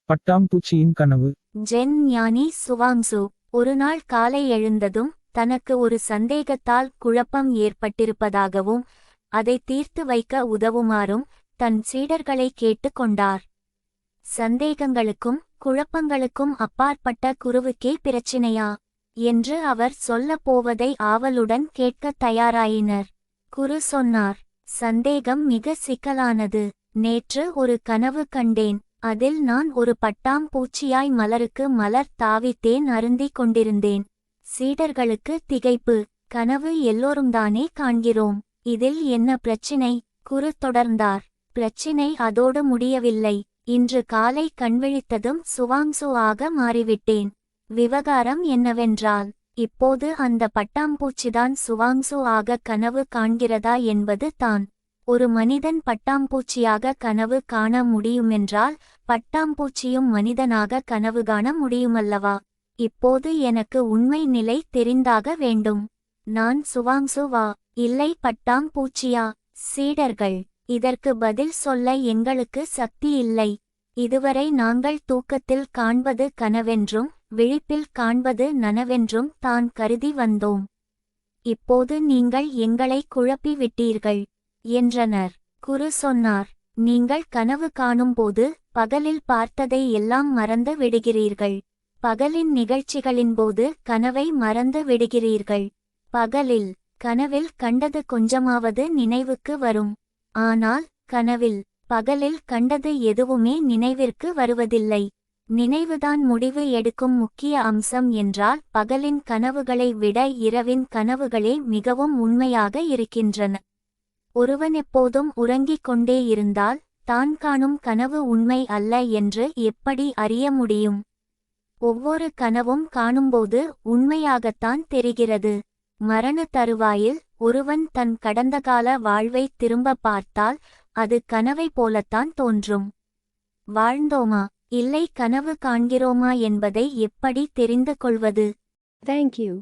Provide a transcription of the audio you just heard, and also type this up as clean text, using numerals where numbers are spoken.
பட்டாம்பூச்சியின் கனவு. ஜென் ஞானி சுவாங்சு ஒருநாள் காலை எழுந்ததும் தனக்கு ஒரு சந்தேகத்தால் குழப்பம் ஏற்பட்டிருப்பதாகவும் அதை தீர்த்து வைக்க உதவுமாறும் தன் சீடர்களை கேட்டுக் கொண்டார். சந்தேகங்களுக்கும் குழப்பங்களுக்கும் அப்பாற்பட்ட குருவுக்கே பிரச்சினையா என்று அவர் சொல்லப் போவதை ஆவலுடன் கேட்கத் தயாராயினர். குரு சொன்னார், சந்தேகம் மிக சிக்கலானது. நேற்று ஒரு கனவு கண்டேன். அதில் நான் ஒரு பட்டாம்பூச்சியாய் மலருக்கு மலர் தாவித்தேன் அருந்திக் கொண்டிருந்தேன். சீடர்களுக்கு திகைப்பு. கனவு எல்லோரும்தானே காண்கிறோம், இதில் என்ன பிரச்சினை? குரு தொடர்ந்தார், பிரச்சினை அதோடு முடியவில்லை. இன்று காலை கண்விழித்ததும் சுவாங்சு ஆக மாறிவிட்டேன். விவகாரம் என்னவென்றால், இப்போது அந்த பட்டாம்பூச்சிதான் சுவாங்சு ஆக கனவு காண்கிறதா என்பது தான். ஒரு மனிதன் பட்டாம்பூச்சியாக கனவு காண முடியுமென்றால் பட்டாம்பூச்சியும் மனிதனாக கனவு காண முடியுமல்லவா? இப்போது எனக்கு உண்மை நிலை தெரிந்தாக வேண்டும். நான் சுவாங்சுவா, இல்லை பட்டாம்பூச்சியா? சீடர்கள், இதற்கு பதில் சொல்ல எங்களுக்கு சக்தி இல்லை. இதுவரை நாங்கள் தூக்கத்தில் காண்பது கனவென்றும் விழிப்பில் காண்பது நனவென்றும் தான் கருதி வந்தோம். இப்போது நீங்கள் எங்களை குழப்பி விட்டீர்கள் என்றனர். குரு சொன்னார், நீங்கள் கனவு காணும்போது பகலில் பார்த்ததை எல்லாம் மறந்து விடுகிறீர்கள். பகலின் நிகழ்ச்சிகளின்போது கனவை மறந்து விடுகிறீர்கள். பகலில் கனவில் கண்டது கொஞ்சமாவது நினைவுக்கு வரும். ஆனால் கனவில் பகலில் கண்டது எதுவுமே நினைவிற்கு வருவதில்லை. நினைவுதான் முடிவு எடுக்கும் முக்கிய அம்சம் என்றால் பகலின் கனவுகளை விட இரவின் கனவுகளே மிகவும் உண்மையாக இருக்கின்றன. ஒருவன் எப்போதும் உறங்கிக் கொண்டே இருந்தால் தான் காணும் கனவு உண்மை அல்ல என்று எப்படி அறிய முடியும்? ஒவ்வொரு கனவும் காணும்போது உண்மையாகத்தான் தெரிகிறது. மரண தருவாயில் ஒருவன் தன் கடந்தகால வாழ்வை திரும்ப பார்த்தால் அது கனவை போலத்தான் தோன்றும். வாழ்ந்தோமா இல்லை கனவு காண்கிறோமா என்பதை எப்படி தெரிந்து கொள்வது? Thank you.